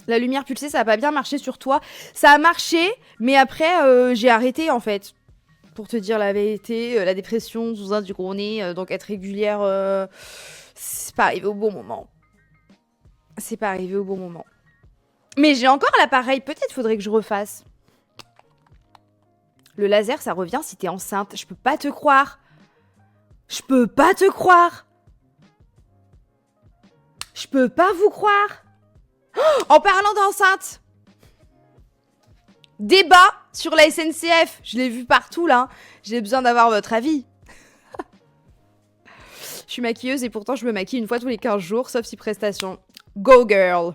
La lumière pulsée, ça a pas bien marché sur toi. Ça a marché, mais après, j'ai arrêté, en fait. Pour te dire la vérité, la dépression sous un du gros nez, donc être régulière, c'est pas arrivé au bon moment. C'est pas arrivé au bon moment. Mais j'ai encore l'appareil, peut-être faudrait que je refasse. Le laser, ça revient si t'es enceinte. Je peux pas te croire. Je peux pas te croire. Je peux pas vous croire. Oh, en parlant d'enceinte, débat sur la SNCF. Je l'ai vu partout là. J'ai besoin d'avoir votre avis. Je suis maquilleuse et pourtant je me maquille une fois tous les 15 jours, sauf si prestation. Go girl.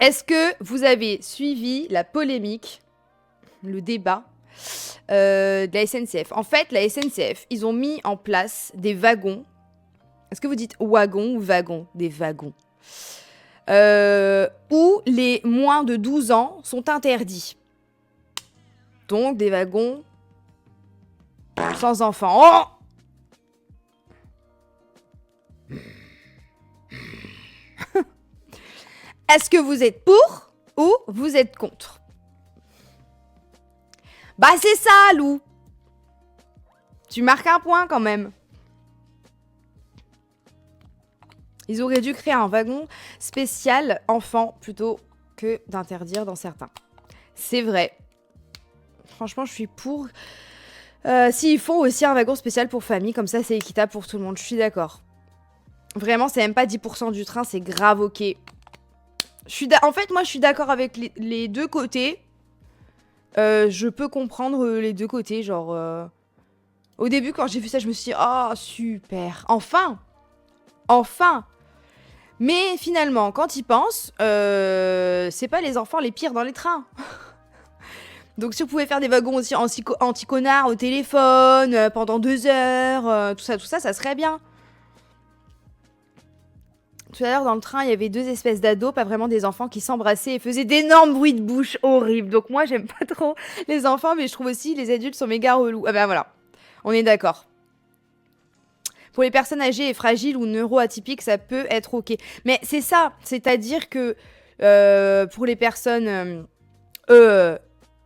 Est-ce que vous avez suivi la polémique, le débat de la SNCF? En fait, la SNCF, ils ont mis en place des wagons. Est-ce que vous dites wagon ou wagon? Des wagons. Où les moins de 12 ans sont interdits. Donc des wagons sans enfants. Oh! Est-ce que vous êtes pour ou vous êtes contre? Bah c'est ça, Lou. Tu marques un point quand même. Ils auraient dû créer un wagon spécial enfant plutôt que d'interdire dans certains. C'est vrai. Franchement, je suis pour. S'il faut aussi un wagon spécial pour famille, comme ça c'est équitable pour tout le monde, je suis d'accord. Vraiment, c'est même pas 10% du train, c'est grave ok. En fait, moi je suis d'accord avec les deux côtés. Je peux comprendre les deux côtés, genre... Au début, quand j'ai vu ça, je me suis dit, oh, super, enfin. Enfin. Mais finalement, quand ils pensent, c'est pas les enfants les pires dans les trains. Donc si vous pouvez faire des wagons aussi anti-connard au téléphone, pendant 2 heures, tout ça, ça serait bien. Tout à l'heure, dans le train, il y avait 2 espèces d'ados, pas vraiment des enfants, qui s'embrassaient et faisaient d'énormes bruits de bouche horribles. Donc moi, j'aime pas trop les enfants, mais je trouve aussi les adultes sont méga relous. Ah ben voilà, on est d'accord. Pour les personnes âgées et fragiles ou neuroatypiques, ça peut être ok. Mais c'est ça, c'est-à-dire que pour les personnes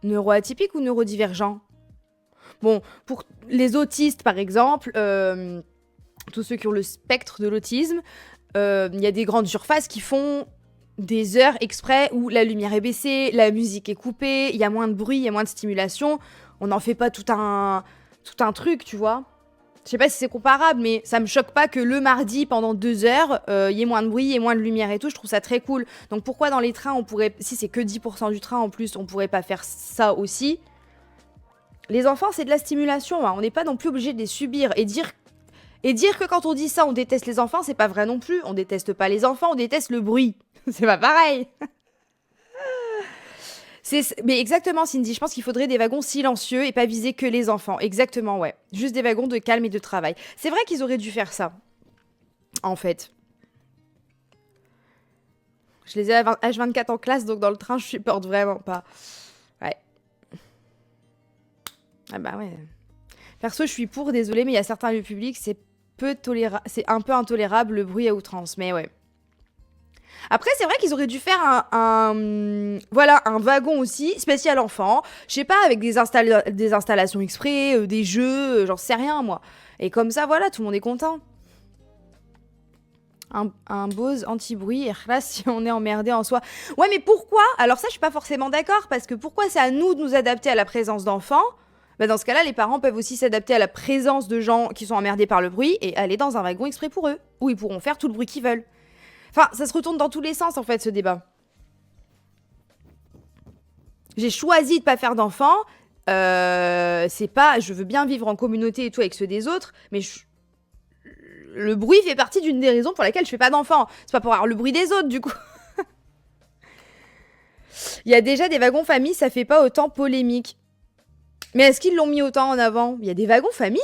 neuroatypiques ou neurodivergents. Bon, pour les autistes, par exemple, tous ceux qui ont le spectre de l'autisme, il y a des grandes surfaces qui font des heures exprès où la lumière est baissée, la musique est coupée, il y a moins de bruit, il y a moins de stimulation. On n'en fait pas tout un truc, tu vois. Je sais pas si c'est comparable, mais ça me choque pas que le mardi, pendant 2 heures, il y ait moins de bruit, il y ait moins de lumière et tout. Je trouve ça très cool. Donc pourquoi dans les trains, on pourrait... Si c'est que 10% du train en plus, on pourrait pas faire ça aussi? Les enfants, c'est de la stimulation. Hein. On n'est pas non plus obligé de les subir. Et dire que quand on dit ça, on déteste les enfants, c'est pas vrai non plus. On déteste pas les enfants, on déteste le bruit. C'est pas pareil. Mais exactement, Cindy, je pense qu'il faudrait des wagons silencieux et pas viser que les enfants. Exactement, ouais. Juste des wagons de calme et de travail. C'est vrai qu'ils auraient dû faire ça, en fait. Je les ai à H24 en classe, donc dans le train, je supporte vraiment pas. Ouais. Ah bah ouais. Perso, je suis pour, désolé, mais il y a certains lieux publics, c'est un peu intolérable le bruit à outrance, mais ouais. Après, c'est vrai qu'ils auraient dû faire voilà, un wagon aussi, spécial enfant. Je sais pas, avec des installations exprès, des jeux, j'en sais rien, moi. Et comme ça, voilà, tout le monde est content. Un Bose anti-bruit, et là, si on est emmerdé en soi. Ouais, mais pourquoi? Alors ça, je suis pas forcément d'accord, parce que pourquoi c'est à nous de nous adapter à la présence d'enfants? Bah dans ce cas-là, les parents peuvent aussi s'adapter à la présence de gens qui sont emmerdés par le bruit et aller dans un wagon exprès pour eux, où ils pourront faire tout le bruit qu'ils veulent. Enfin, ça se retourne dans tous les sens, en fait, ce débat. J'ai choisi de pas faire d'enfants. C'est pas... Je veux bien vivre en communauté et tout avec ceux des autres, mais le bruit fait partie d'une des raisons pour lesquelles je fais pas d'enfants. C'est pas pour avoir le bruit des autres, du coup. Il y a déjà des wagons famille, ça fait pas autant polémique. Mais est-ce qu'ils l'ont mis autant en avant? Il y a des wagons famille?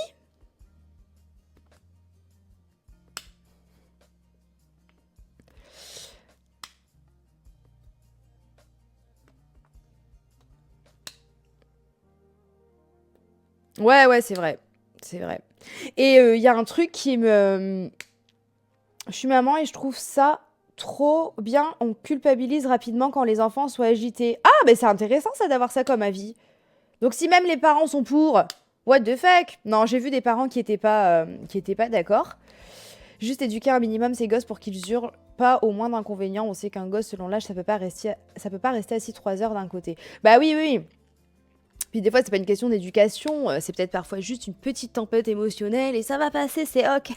Ouais, c'est vrai. C'est vrai. Et il y a un truc qui me... Je suis maman et je trouve ça trop bien. On culpabilise rapidement quand les enfants sont agités. Ah, mais c'est intéressant ça d'avoir ça comme avis. Donc si même les parents sont pour, what the fuck? Non, j'ai vu des parents qui étaient pas d'accord. Juste éduquer un minimum ses gosses pour qu'ils hurlent pas au moins d'inconvénients. On sait qu'un gosse, selon l'âge, ça peut pas rester assis 3 heures d'un côté. Bah oui, oui. Puis des fois, c'est pas une question d'éducation, c'est peut-être parfois juste une petite tempête émotionnelle et ça va passer, c'est ok.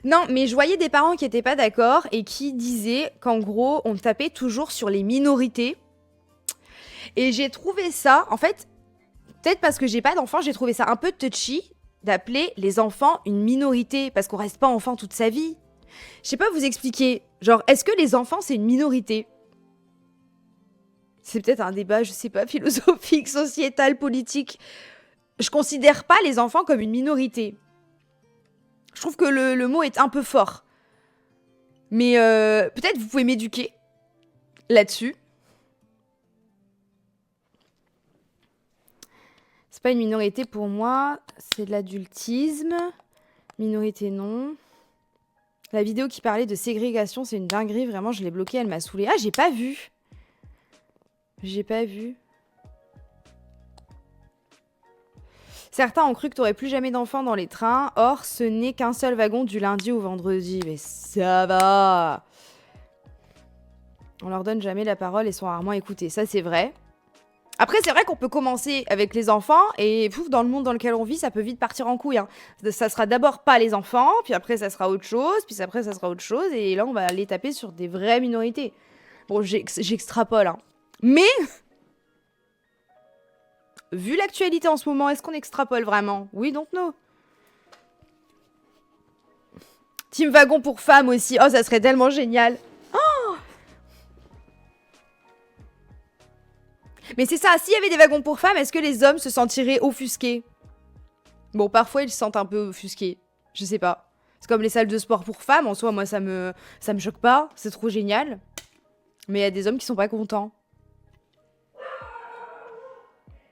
Non, mais je voyais des parents qui étaient pas d'accord et qui disaient qu'en gros, on tapait toujours sur les minorités. Et j'ai trouvé ça, en fait, peut-être parce que j'ai pas d'enfants, j'ai trouvé ça un peu touchy d'appeler les enfants une minorité parce qu'on reste pas enfant toute sa vie. Je sais pas vous expliquer. Genre, est-ce que les enfants, c'est une minorité? C'est peut-être un débat, je sais pas, philosophique, sociétal, politique. Je considère pas les enfants comme une minorité. Je trouve que le mot est un peu fort. Mais peut-être vous pouvez m'éduquer là-dessus. C'est pas une minorité pour moi, c'est de l'adultisme. Minorité non. La vidéo qui parlait de ségrégation, c'est une dinguerie, vraiment, je l'ai bloquée, elle m'a saoulée. Ah, j'ai pas vu. J'ai pas vu. Certains ont cru que t'aurais plus jamais d'enfants dans les trains. Or, ce n'est qu'un seul wagon du lundi au vendredi. Mais ça va. On leur donne jamais la parole et sont rarement écoutés. Ça, c'est vrai. Après, c'est vrai qu'on peut commencer avec les enfants et pouf, dans le monde dans lequel on vit, ça peut vite partir en couille. Hein. Ça sera d'abord pas les enfants, puis après, ça sera autre chose, puis après, ça sera autre chose. Et là, on va aller taper sur des vraies minorités. Bon, j'extrapole. Hein. Mais vu l'actualité en ce moment, est-ce qu'on extrapole vraiment? Oui, don't know. Team wagon pour femmes aussi. Oh, ça serait tellement génial. Oh, mais c'est ça, s'il y avait des wagons pour femmes, est-ce que les hommes se sentiraient offusqués? Bon, parfois, ils se sentent un peu offusqués. Je sais pas. C'est comme les salles de sport pour femmes. En soi, moi, ça me choque pas. C'est trop génial. Mais il y a des hommes qui sont pas contents.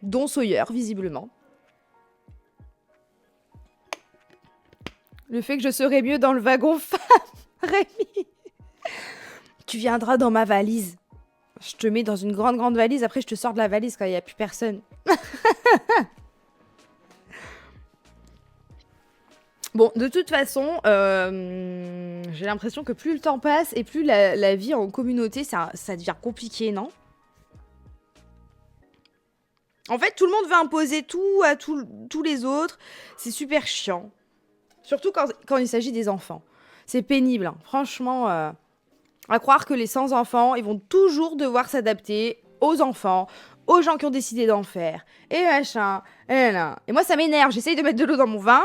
Dont Sawyer, visiblement. Le fait que je serais mieux dans le wagon femme, Rémi. Tu viendras dans ma valise. Je te mets dans une grande, grande valise. Après, je te sors de la valise quand il n'y a plus personne. Bon, de toute façon, j'ai l'impression que plus le temps passe et plus la vie en communauté, ça devient compliqué, non? En fait, tout le monde veut imposer tout à tous les autres. C'est super chiant. Surtout quand il s'agit des enfants. C'est pénible, hein. Franchement, à croire que les sans-enfants, ils vont toujours devoir s'adapter aux enfants, aux gens qui ont décidé d'en faire, et machin, et là. Et moi, ça m'énerve. J'essaye de mettre de l'eau dans mon vin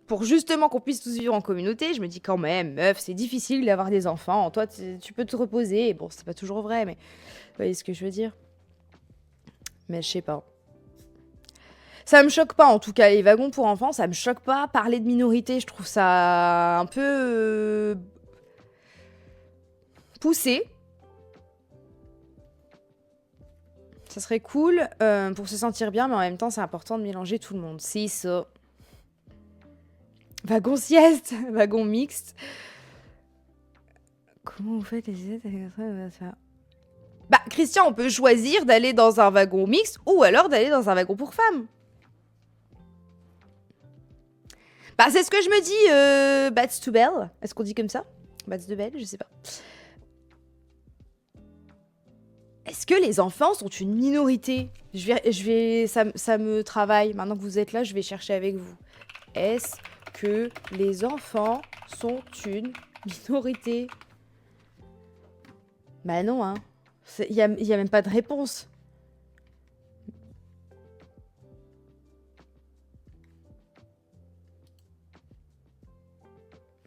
pour justement qu'on puisse tous vivre en communauté. Je me dis quand même, meuf, c'est difficile d'avoir des enfants. Toi, tu peux te reposer. Bon, c'est pas toujours vrai, mais vous voyez ce que je veux dire? Mais je sais pas. Ça me choque pas, en tout cas, les wagons pour enfants, ça me choque pas. Parler de minorité, je trouve ça un peu poussé. Ça serait cool pour se sentir bien, mais en même temps, c'est important de mélanger tout le monde. C'est ça. Wagon sieste, wagon mixte. Comment vous faites les aides avec ça? Bah, Christian, on peut choisir d'aller dans un wagon mixte ou alors d'aller dans un wagon pour femmes. Bah, c'est ce que je me dis, Bats to Bell. Est-ce qu'on dit comme ça? Bats de Bell, je sais pas. Est-ce que les enfants sont une minorité? Ça me travaille. Maintenant que vous êtes là, je vais chercher avec vous. Est-ce que les enfants sont une minorité? Bah non, hein. Il y a même pas de réponse.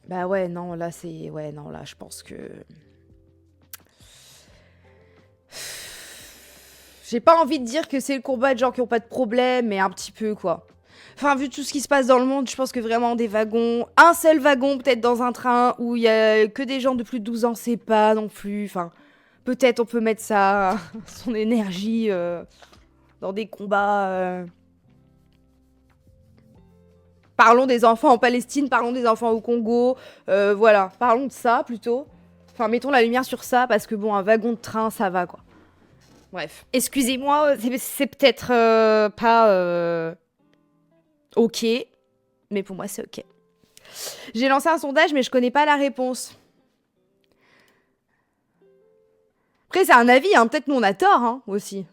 Bah ouais, non, là, c'est... Ouais, non, là, je pense que... J'ai pas envie de dire que c'est le combat de gens qui ont pas de problème, mais un petit peu, quoi. Enfin, vu tout ce qui se passe dans le monde, je pense que vraiment des wagons... Un seul wagon, peut-être dans un train, où il y a que des gens de plus de 12 ans, c'est pas non plus... Enfin, peut-être on peut mettre ça, son énergie, dans des combats... Parlons des enfants en Palestine, parlons des enfants au Congo, voilà, parlons de ça plutôt. Enfin, mettons la lumière sur ça, parce que bon, un wagon de train, ça va, quoi. Bref. Excusez-moi, c'est peut-être pas ok, mais pour moi, c'est ok. J'ai lancé un sondage, mais je connais pas la réponse. Après, c'est un avis, hein. Peut-être nous, on a tort, hein, aussi.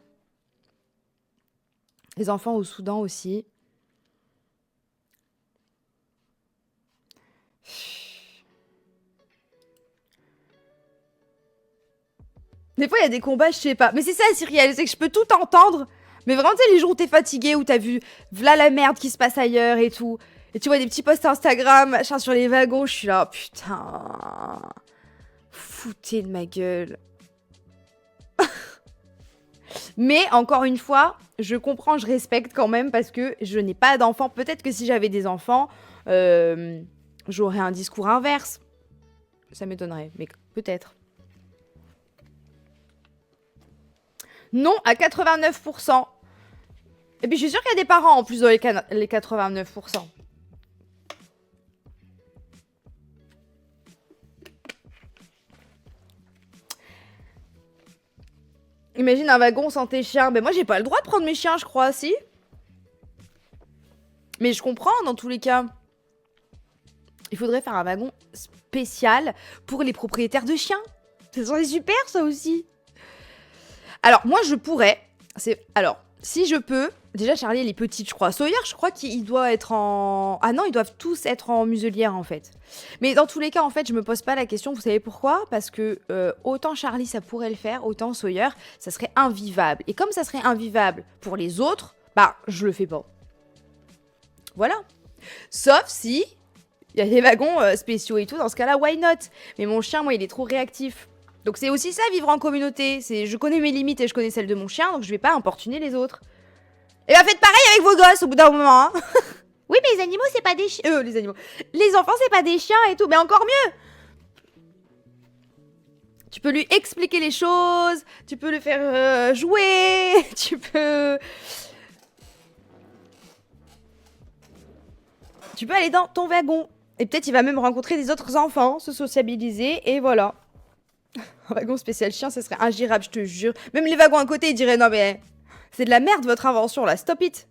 Les enfants au Soudan aussi. Des fois, il y a des combats, je sais pas. Mais c'est ça, Cyrielle, c'est que je peux tout entendre. Mais vraiment, tu sais, les jours où t'es fatigué, où t'as vu v'là la merde qui se passe ailleurs et tout. Et tu vois des petits posts Instagram, machin, sur les wagons, je suis là, putain. Foutez de ma gueule. Mais encore une fois, je comprends, je respecte quand même parce que je n'ai pas d'enfants. Peut-être que si j'avais des enfants, j'aurais un discours inverse. Ça m'étonnerait, mais peut-être. Non, à 89%. Et puis je suis sûre qu'il y a des parents en plus dans les 89%. Imagine un wagon sans tes chiens. Ben moi j'ai pas le droit de prendre mes chiens, je crois, si. Mais je comprends dans tous les cas. Il faudrait faire un wagon spécial pour les propriétaires de chiens. Ça serait super ça aussi. Alors moi je pourrais. Alors si je peux. Déjà Charlie elle est petite je crois. Sawyer je crois qu'il doit être en... Ah non ils doivent tous être en muselière en fait. Mais dans tous les cas en fait je me pose pas la question. Vous savez pourquoi? Parce que autant Charlie ça pourrait le faire. Autant Sawyer ça serait invivable. Et comme ça serait invivable pour les autres. Bah je le fais pas. Voilà. Sauf si... Il y a des wagons spéciaux et tout. Dans ce cas là why not? Mais mon chien moi il est trop réactif. Donc c'est aussi ça, vivre en communauté. Je connais mes limites et je connais celles de mon chien, donc je vais pas importuner les autres. Et bah faites pareil avec vos gosses au bout d'un moment, hein. Oui, mais les animaux, c'est pas des chiens. Les animaux. Les enfants, c'est pas des chiens et tout, mais encore mieux. Tu peux lui expliquer les choses, tu peux le faire jouer, tu peux... Tu peux aller dans ton wagon. Et peut-être il va même rencontrer des autres enfants, se sociabiliser, et voilà. Un wagon spécial chien, ce serait ingérable, je te jure. Même les wagons à côté, ils diraient non mais... C'est de la merde votre invention là, stop it.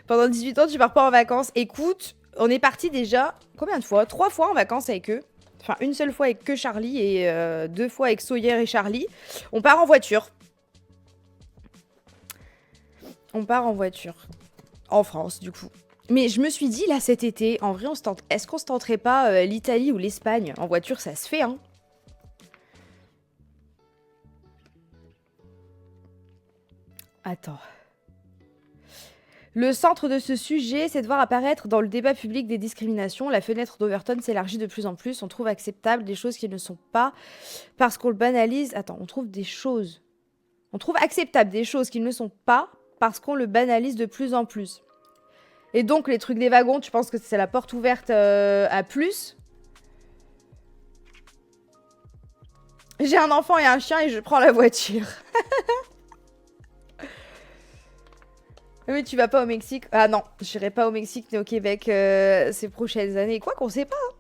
Pendant 18 ans, tu pars pas en vacances. Écoute, on est parti déjà, combien de fois? 3 fois en vacances avec eux. Enfin, une seule fois avec que Charlie et 2 fois avec Sawyer et Charlie. On part en voiture. On part en voiture. En France, du coup. Mais je me suis dit, là, cet été, en vrai, est-ce qu'on se tenterait pas l'Italie ou l'Espagne? En voiture, ça se fait, hein. Attends. Le centre de ce sujet, c'est de voir apparaître dans le débat public des discriminations. La fenêtre d'Overton s'élargit de plus en plus. On trouve acceptable des choses qui ne sont pas parce qu'on le banalise. Attends, on trouve des choses. On trouve acceptable des choses qui ne sont pas parce qu'on le banalise de plus en plus. Et donc, les trucs des wagons, tu penses que c'est la porte ouverte à plus? J'ai un enfant et un chien et je prends la voiture. Oui, tu vas pas au Mexique. Ah non, j'irai pas au Mexique ni au Québec ces prochaines années. Quoi qu'on sait pas. Hein.